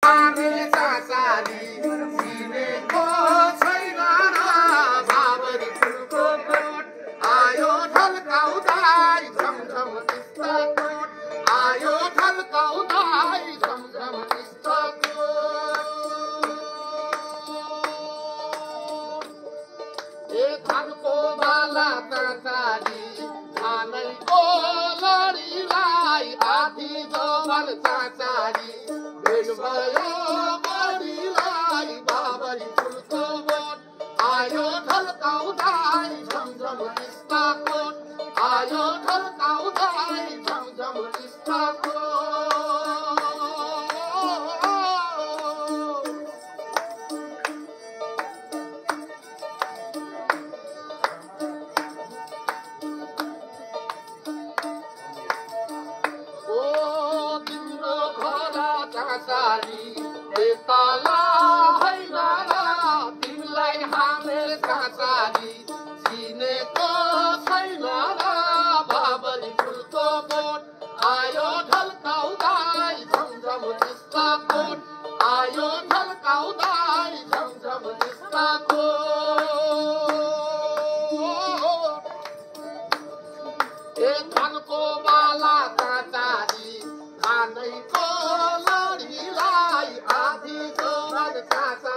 हामी चाचारी चिनेको छैन र बाबरी फुलको बोट आयो ढल्काउँदै झमझम टिस्टाकोट आयो ढल्काउँदै झमझम टिस्टाकोट ए धानको बाला चाचारी धानैको लडीलाई आधी जोबल चाचारी भेट भयो बडीलाई बाबरी फुलको बोट आयो ढल्काउँदै झमझम टिस्टाकोट आयो ढल्काउँदै झमझम टिस्टाकोट चाचारी तला होइन र तिमीलाई हामी चाचारी चिनेको छैन र बाबरी फुलको बोट आयो ढल्काउँदै झमझम टिस्टाकोट आयो ढल्काउँदै झमझम टिस्टाकोट ए धानको बाला चाचारी धानैको लडीलाई आधी जोबल चाचा